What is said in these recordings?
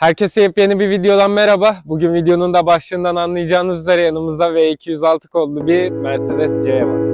Herkese yepyeni bir videodan merhaba. Bugün videonun da başlığından anlayacağınız üzere yanımızda V206 kodlu bir Mercedes C var.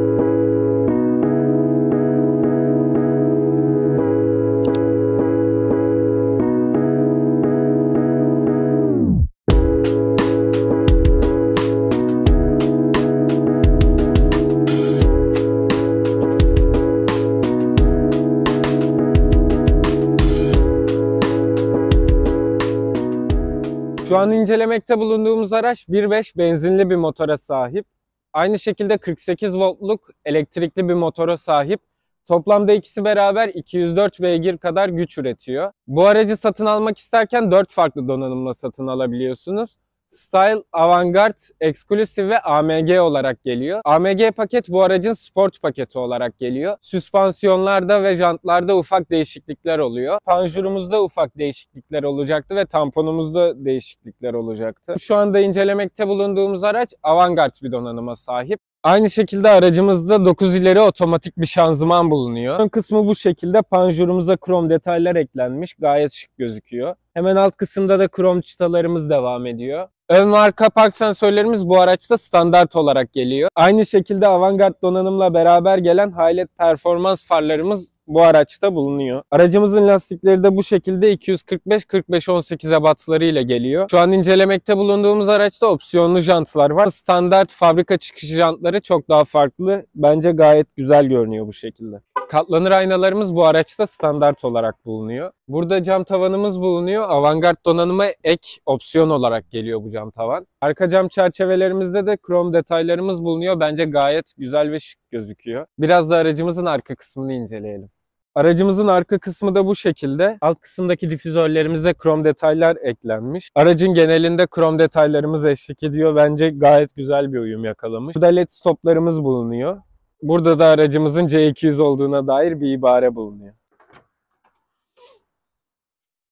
Şu an incelemekte bulunduğumuz araç 1.5 benzinli bir motora sahip. Aynı şekilde 48 voltluk elektrikli bir motora sahip. Toplamda ikisi beraber 204 beygir kadar güç üretiyor. Bu aracı satın almak isterken 4 farklı donanımla satın alabiliyorsunuz. Style, Avantgarde, Exclusive ve AMG olarak geliyor. AMG paket bu aracın sport paketi olarak geliyor. Süspansiyonlarda ve jantlarda ufak değişiklikler oluyor. Panjurumuzda ufak değişiklikler olacaktı ve tamponumuzda değişiklikler olacaktı. Şu anda incelemekte bulunduğumuz araç Avantgarde bir donanıma sahip. Aynı şekilde aracımızda 9 ileri otomatik bir şanzıman bulunuyor. Ön kısmı bu şekilde, panjurumuza krom detaylar eklenmiş. Gayet şık gözüküyor. Hemen alt kısımda da krom çıtalarımız devam ediyor. Ön ve arka park sensörlerimiz bu araçta standart olarak geliyor. Aynı şekilde Avantgarde donanımla beraber gelen Highlight performans farlarımız bu araçta bulunuyor. Aracımızın lastikleri de bu şekilde 245-45-18 ebatları ile geliyor. Şu an incelemekte bulunduğumuz araçta opsiyonlu jantlar var. Standart fabrika çıkışı jantları çok daha farklı. Bence gayet güzel görünüyor bu şekilde. Katlanır aynalarımız bu araçta standart olarak bulunuyor. Burada cam tavanımız bulunuyor. Avantgarde donanıma ek opsiyon olarak geliyor bu cam tavan. Arka cam çerçevelerimizde de krom detaylarımız bulunuyor. Bence gayet güzel ve şık gözüküyor. Biraz da aracımızın arka kısmını inceleyelim. Aracımızın arka kısmı da bu şekilde. Alt kısımdaki difüzörlerimizde krom detaylar eklenmiş. Aracın genelinde krom detaylarımız eşlik ediyor. Bence gayet güzel bir uyum yakalamış. Burada LED stoplarımız bulunuyor. Burada da aracımızın C200 olduğuna dair bir ibare bulunuyor.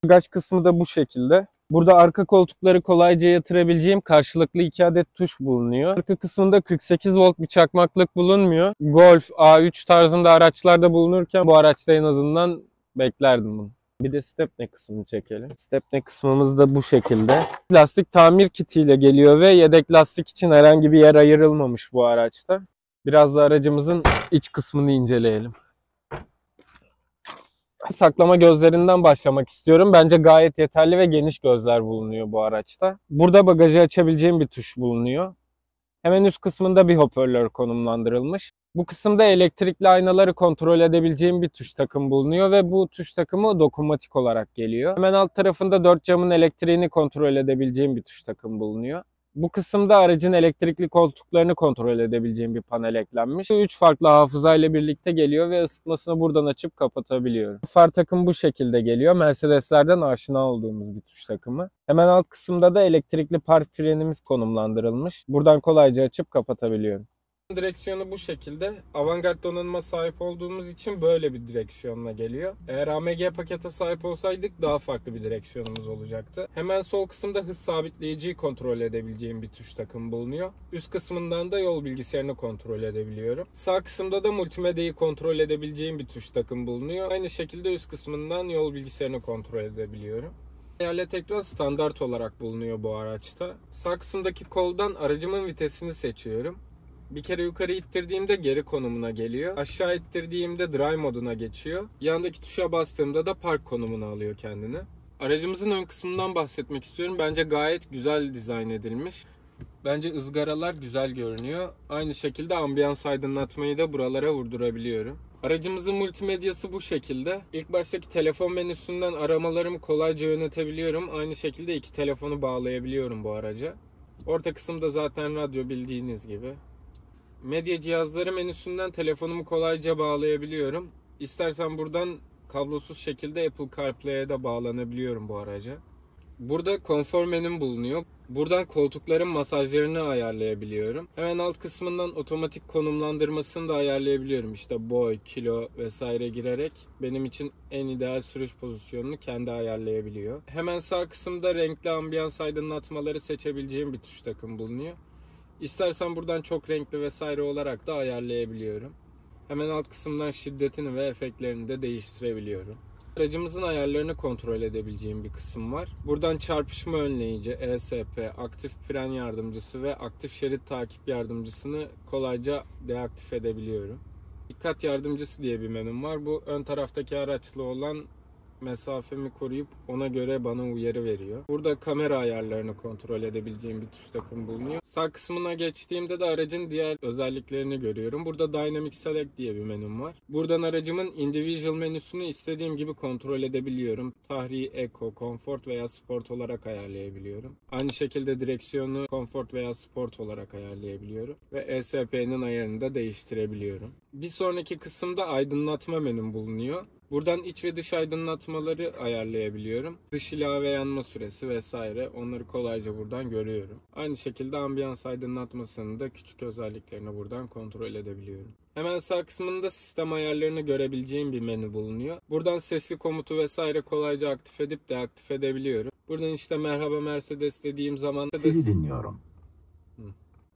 Bagaj kısmı da bu şekilde. Burada arka koltukları kolayca yatırabileceğim karşılıklı 2 adet tuş bulunuyor. Arka kısmında 48 volt bir çakmaklık bulunmuyor. Golf, A3 tarzında araçlarda bulunurken bu araçta en azından beklerdim bunu. Bir de stepney kısmını çekelim. Stepney kısmımız da bu şekilde. Lastik tamir kitiyle geliyor ve yedek lastik için herhangi bir yer ayrılmamış bu araçta. Biraz da aracımızın iç kısmını inceleyelim. Saklama gözlerinden başlamak istiyorum. Bence gayet yeterli ve geniş gözler bulunuyor bu araçta. Burada bagajı açabileceğim bir tuş bulunuyor. Hemen üst kısmında bir hoparlör konumlandırılmış. Bu kısımda elektrikli aynaları kontrol edebileceğim bir tuş takım bulunuyor ve bu tuş takımı dokunmatik olarak geliyor. Hemen alt tarafında 4 camın elektriğini kontrol edebileceğim bir tuş takım bulunuyor. Bu kısımda aracın elektrikli koltuklarını kontrol edebileceğim bir panel eklenmiş. 3 farklı hafızayla birlikte geliyor ve ısıtmasını buradan açıp kapatabiliyorum. Far takımı bu şekilde geliyor. Mercedeslerden aşina olduğumuz bir tuş takımı. Hemen alt kısımda da elektrikli park frenimiz konumlandırılmış. Buradan kolayca açıp kapatabiliyorum. Direksiyonu bu şekilde. Avantgarde donanıma sahip olduğumuz için böyle bir direksiyonla geliyor. Eğer AMG pakete sahip olsaydık daha farklı bir direksiyonumuz olacaktı. Hemen sol kısımda hız sabitleyiciyi kontrol edebileceğim bir tuş takımı bulunuyor. Üst kısmından da yol bilgisayarını kontrol edebiliyorum. Sağ kısımda da multimedyayı kontrol edebileceğim bir tuş takımı bulunuyor. Aynı şekilde üst kısmından yol bilgisayarını kontrol edebiliyorum. Hayalet ekran standart olarak bulunuyor bu araçta. Sağ kısımdaki koldan aracımın vitesini seçiyorum. Bir kere yukarı ittirdiğimde geri konumuna geliyor. Aşağı ittirdiğimde drive moduna geçiyor. Yandaki tuşa bastığımda da park konumuna alıyor kendini. Aracımızın ön kısmından bahsetmek istiyorum. Bence gayet güzel dizayn edilmiş. Bence ızgaralar güzel görünüyor. Aynı şekilde ambiyans aydınlatmayı da buralara vurdurabiliyorum. Aracımızın multimedyası bu şekilde. İlk baştaki telefon menüsünden aramalarımı kolayca yönetebiliyorum. Aynı şekilde 2 telefonu bağlayabiliyorum bu araca. Orta kısımda zaten radyo, bildiğiniz gibi. Medya cihazları menüsünden telefonumu kolayca bağlayabiliyorum. İstersen buradan kablosuz şekilde Apple CarPlay'e de bağlanabiliyorum bu araca. Burada konfor menüm bulunuyor. Buradan koltukların masajlarını ayarlayabiliyorum. Hemen alt kısmından otomatik konumlandırmasını da ayarlayabiliyorum. İşte boy, kilo vesaire girerek benim için en ideal sürüş pozisyonunu kendi ayarlayabiliyor. Hemen sağ kısımda renkli ambiyans aydınlatmaları seçebileceğim bir tuş takım bulunuyor. İstersen buradan çok renkli vesaire olarak da ayarlayabiliyorum. Hemen alt kısımdan şiddetini ve efektlerini de değiştirebiliyorum. Aracımızın ayarlarını kontrol edebileceğim bir kısım var. Buradan çarpışma önleyici, ESP, aktif fren yardımcısı ve aktif şerit takip yardımcısını kolayca deaktif edebiliyorum. Dikkat yardımcısı diye bir menüm var. Bu ön taraftaki araçla olan mesafemi koruyup ona göre bana uyarı veriyor. Burada kamera ayarlarını kontrol edebileceğim bir tuş takım bulunuyor. Sağ kısmına geçtiğimde de aracın diğer özelliklerini görüyorum. Burada Dynamic Select diye bir menüm var. Buradan aracımın Individual menüsünü istediğim gibi kontrol edebiliyorum. Tahriyi Eco, Comfort veya Sport olarak ayarlayabiliyorum. Aynı şekilde direksiyonu Comfort veya Sport olarak ayarlayabiliyorum. Ve ESP'nin ayarını da değiştirebiliyorum. Bir sonraki kısımda aydınlatma menüm bulunuyor. Buradan iç ve dış aydınlatmaları ayarlayabiliyorum. Dış ilave yanma süresi vesaire, onları kolayca buradan görüyorum. Aynı şekilde ambiyans aydınlatmasını da küçük özelliklerini buradan kontrol edebiliyorum. Hemen sağ kısmında sistem ayarlarını görebileceğim bir menü bulunuyor. Buradan sesli komutu vesaire kolayca aktif edip deaktif edebiliyorum. Buradan işte merhaba Mercedes dediğim zaman sizi dinliyorum.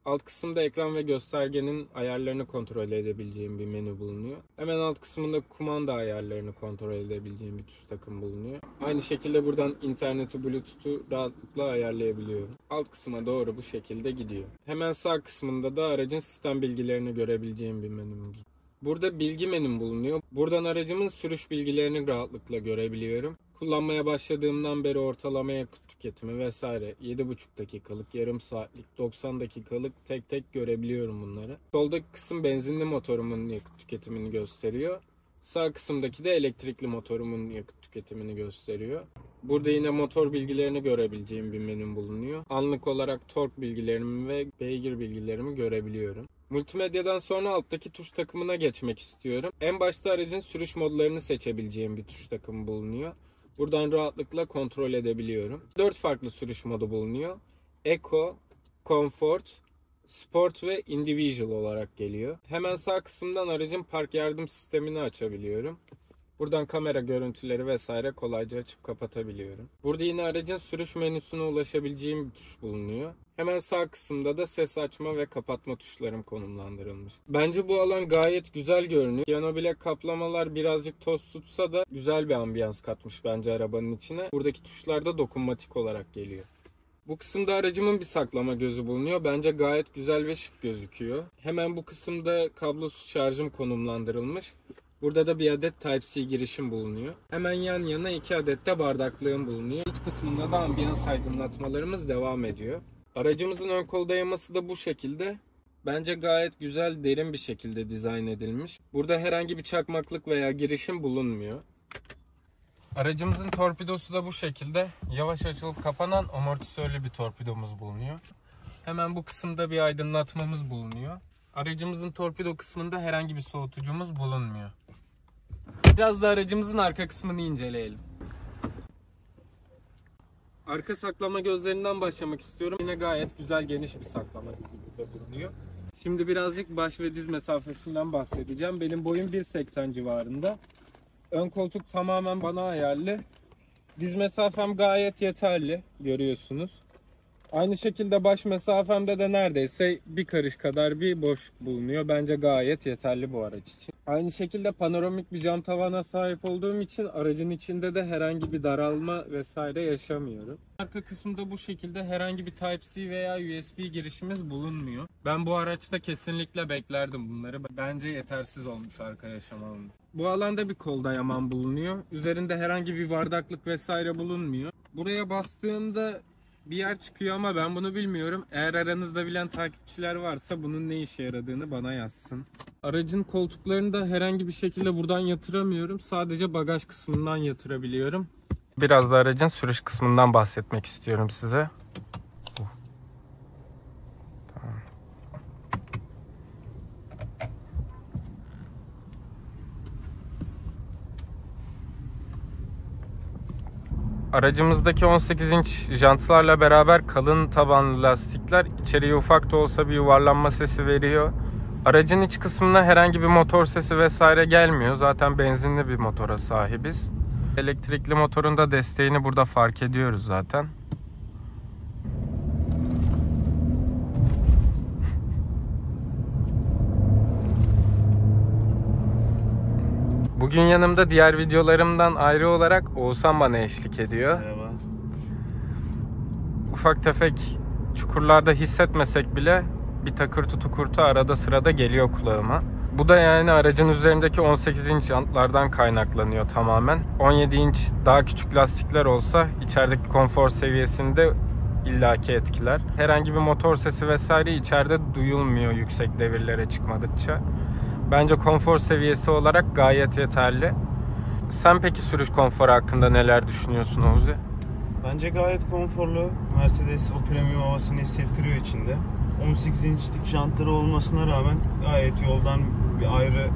Alt kısımda ekran ve göstergenin ayarlarını kontrol edebileceğim bir menü bulunuyor. Hemen alt kısmında kumanda ayarlarını kontrol edebileceğim bir tuş takım bulunuyor. Aynı şekilde buradan interneti, Bluetooth'u rahatlıkla ayarlayabiliyorum. Alt kısma doğru bu şekilde gidiyor. Hemen sağ kısmında da aracın sistem bilgilerini görebileceğim bir menümüz. Burada bilgi menüm bulunuyor. Buradan aracımın sürüş bilgilerini rahatlıkla görebiliyorum. Kullanmaya başladığımdan beri ortalama yakıt tüketimi vesaire 7,5 dakikalık, yarım saatlik, 90 dakikalık tek tek görebiliyorum bunları. Soldaki kısım benzinli motorumun yakıt tüketimini gösteriyor. Sağ kısımdaki de elektrikli motorumun yakıt tüketimini gösteriyor. Burada yine motor bilgilerini görebileceğim bir menüm bulunuyor. Anlık olarak tork bilgilerimi ve beygir bilgilerimi görebiliyorum. Multimedyadan sonra alttaki tuş takımına geçmek istiyorum. En başta aracın sürüş modlarını seçebileceğim bir tuş takımı bulunuyor. Buradan rahatlıkla kontrol edebiliyorum. 4 farklı sürüş modu bulunuyor. Eco, Comfort, Sport ve Individual olarak geliyor. Hemen sağ kısımdan aracın park yardım sistemini açabiliyorum. Buradan kamera görüntüleri vesaire kolayca açıp kapatabiliyorum. Burada yine aracın sürüş menüsüne ulaşabileceğim bir tuş bulunuyor. Hemen sağ kısımda da ses açma ve kapatma tuşlarım konumlandırılmış. Bence bu alan gayet güzel görünüyor. Piyano bilek kaplamalar birazcık toz tutsa da güzel bir ambiyans katmış bence arabanın içine. Buradaki tuşlar da dokunmatik olarak geliyor. Bu kısımda aracımın bir saklama gözü bulunuyor. Bence gayet güzel ve şık gözüküyor. Hemen bu kısımda kablosuz şarjım konumlandırılmış. Burada da bir adet Type-C girişim bulunuyor. Hemen yan yana 2 adet de bardaklığım bulunuyor. İç kısmında da ambiyans aydınlatmalarımız devam ediyor. Aracımızın ön kol dayaması da bu şekilde. Bence gayet güzel, derin bir şekilde dizayn edilmiş. Burada herhangi bir çakmaklık veya girişim bulunmuyor. Aracımızın torpidosu da bu şekilde. Yavaş açılıp kapanan amortisörlü bir torpidomuz bulunuyor. Hemen bu kısımda bir aydınlatmamız bulunuyor. Aracımızın torpido kısmında herhangi bir soğutucumuz bulunmuyor. Biraz da aracımızın arka kısmını inceleyelim. Arka saklama gözlerinden başlamak istiyorum. Yine gayet güzel, geniş bir saklama gözü burada bulunuyor. Şimdi birazcık baş ve diz mesafesinden bahsedeceğim. Benim boyum 1.80 civarında. Ön koltuk tamamen bana ayarlı. Diz mesafem gayet yeterli, görüyorsunuz. Aynı şekilde baş mesafemde de neredeyse bir karış kadar bir boşluk bulunuyor. Bence gayet yeterli bu araç için. Aynı şekilde panoramik bir cam tavana sahip olduğum için aracın içinde de herhangi bir daralma vesaire yaşamıyorum. Arka kısımda bu şekilde herhangi bir Type-C veya USB girişimiz bulunmuyor. Ben bu araçta kesinlikle beklerdim bunları. Bence yetersiz olmuş arka yaşam alanı. Bu alanda bir kol dayamam bulunuyor. Üzerinde herhangi bir bardaklık vesaire bulunmuyor. Buraya bastığımda bir yer çıkıyor ama ben bunu bilmiyorum. Eğer aranızda bilen takipçiler varsa bunun ne işe yaradığını bana yazsın. Aracın koltuklarını da herhangi bir şekilde buradan yatıramıyorum. Sadece bagaj kısmından yatırabiliyorum. Biraz da aracın sürüş kısmından bahsetmek istiyorum size. Aracımızdaki 18 inç jantlarla beraber kalın tabanlı lastikler içeriye ufak da olsa bir yuvarlanma sesi veriyor. Aracın iç kısmına herhangi bir motor sesi vesaire gelmiyor. Zaten benzinli bir motora sahibiz. Elektrikli motorun da desteğini burada fark ediyoruz zaten. Bu Bugün yanımda diğer videolarımdan ayrı olarak Oğuzhan bana eşlik ediyor. Merhaba. Ufak tefek çukurlarda hissetmesek bile bir takırtı tukurtu arada sırada geliyor kulağıma. Bu da yani aracın üzerindeki 18 inç jantlardan kaynaklanıyor tamamen. 17 inç daha küçük lastikler olsa içerideki konfor seviyesinde illaki etkiler. Herhangi bir motor sesi vesaire içeride duyulmuyor yüksek devirlere çıkmadıkça. Bence konfor seviyesi olarak gayet yeterli. Sen peki sürüş konforu hakkında neler düşünüyorsun Oğuz? Bence gayet konforlu. Mercedes o premium havasını hissettiriyor içinde. 18 inçlik jantları olmasına rağmen gayet yoldan bir ayrı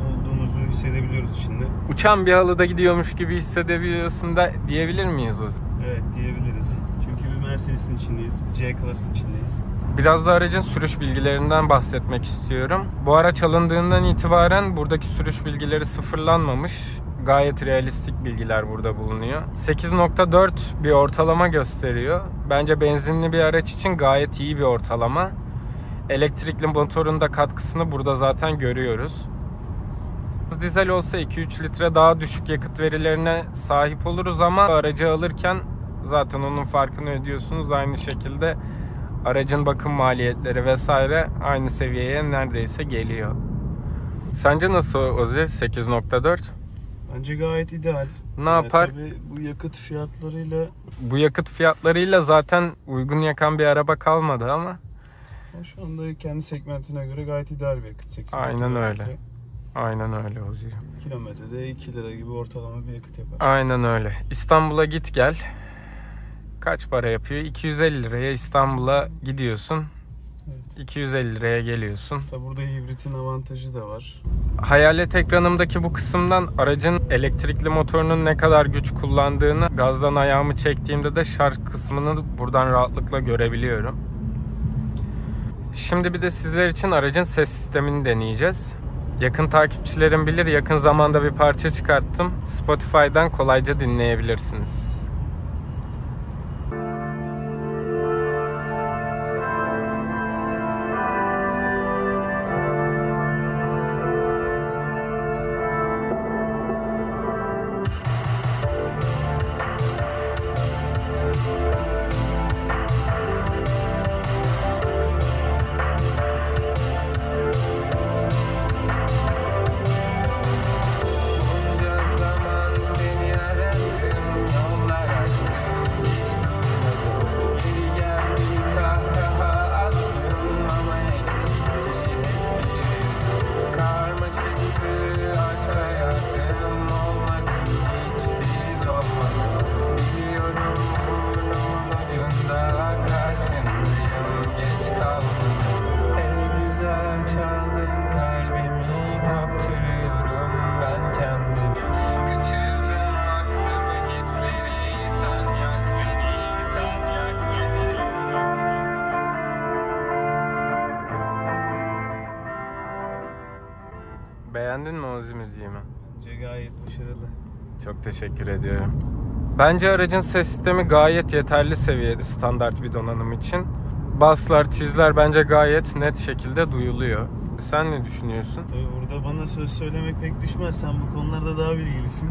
olduğumuzu hissedebiliyoruz içinde. Uçan bir halıda gidiyormuş gibi hissedebiliyorsun da diyebilir miyiz Oğuz? Evet, diyebiliriz. Çünkü bir Mercedes'in içindeyiz, bir C-Class'ın içindeyiz. Biraz da aracın sürüş bilgilerinden bahsetmek istiyorum. Bu araç alındığından itibaren buradaki sürüş bilgileri sıfırlanmamış. Gayet realistik bilgiler burada bulunuyor. 8.4 bir ortalama gösteriyor. Bence benzinli bir araç için gayet iyi bir ortalama. Elektrikli motorun da katkısını burada zaten görüyoruz. Dizel olsa 2-3 litre daha düşük yakıt verilerine sahip oluruz ama aracı alırken zaten onun farkını ödüyorsunuz. Aynı şekilde aracın bakım maliyetleri vesaire aynı seviyeye neredeyse geliyor. Sence nasıl Ozi 8.4? Bence gayet ideal. Ne yapar? Tabii bu yakıt fiyatlarıyla... Bu yakıt fiyatlarıyla zaten uygun yakan bir araba kalmadı ama. Şu anda kendi segmentine göre gayet ideal bir yakıt. 8 Aynen öyle. Aynen öyle Ozi. Kilometrede 2 lira gibi ortalama bir yakıt yapar. Aynen öyle. İstanbul'a git gel. Kaç para yapıyor? 250 liraya İstanbul'a gidiyorsun. Evet. 250 liraya geliyorsun. Tabi burada hibritin avantajı da var. Hayalet ekranımdaki bu kısımdan aracın elektrikli motorunun ne kadar güç kullandığını gazdan ayağımı çektiğimde de şarj kısmını buradan rahatlıkla görebiliyorum. Şimdi bir de sizler için aracın ses sistemini deneyeceğiz. Yakın takipçilerim bilir, yakın zamanda bir parça çıkarttım. Spotify'dan kolayca dinleyebilirsiniz. Beğendin mi Ozi müziğimi? Bence gayet başarılı. Çok teşekkür ediyorum. Bence aracın ses sistemi gayet yeterli seviyede standart bir donanım için. Baslar, tizler bence gayet net şekilde duyuluyor. Sen ne düşünüyorsun? Tabii burada bana söz söylemek pek düşmez. Sen bu konularda daha bilgilisin.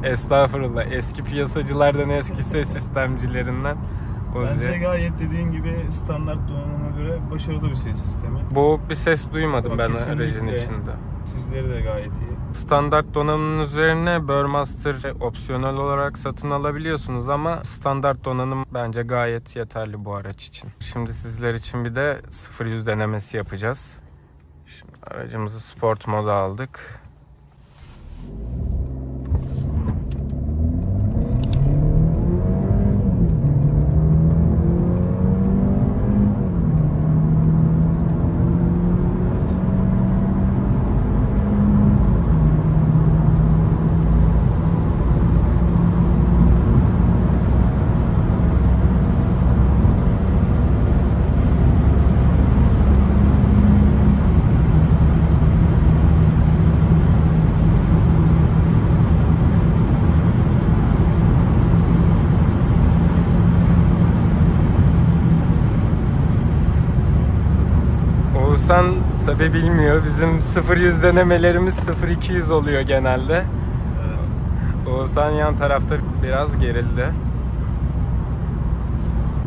Estağfurullah. Eski piyasacılardan, eski ses sistemcilerinden Ozi. Bence gayet dediğin gibi standart donanıma göre başarılı bir ses sistemi. Boğuk bir ses duymadım Ama ben kesinlikle. aracın içinde. Tizleri de gayet iyi. Standart donanımın üzerine Burmester opsiyonel olarak satın alabiliyorsunuz ama standart donanım bence gayet yeterli bu araç için. Şimdi sizler için bir de 0-100 denemesi yapacağız. Şimdi aracımızı sport moda aldık. Oğuzhan tabi bilmiyor. Bizim 0-100 denemelerimiz 0-200 oluyor genelde. Evet. Oğuzhan yan tarafta biraz gerildi.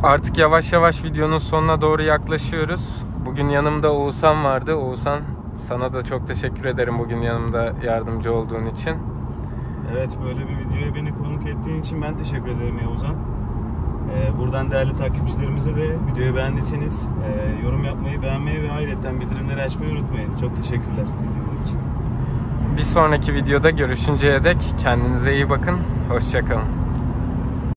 Artık yavaş yavaş videonun sonuna doğru yaklaşıyoruz. Bugün yanımda Oğuzhan vardı. Oğuzhan, sana da çok teşekkür ederim bugün yanımda yardımcı olduğun için. Evet, böyle bir videoya beni konuk ettiğin için ben teşekkür ederim Yavuzhan. Buradan değerli takipçilerimize de videoyu beğendiyseniz yorum yapmayı, beğenmeyi ve ayrıca bildirimleri açmayı unutmayın. Çok teşekkürler izlediğiniz için. Bir sonraki videoda görüşünceye dek kendinize iyi bakın. Hoşça kalın.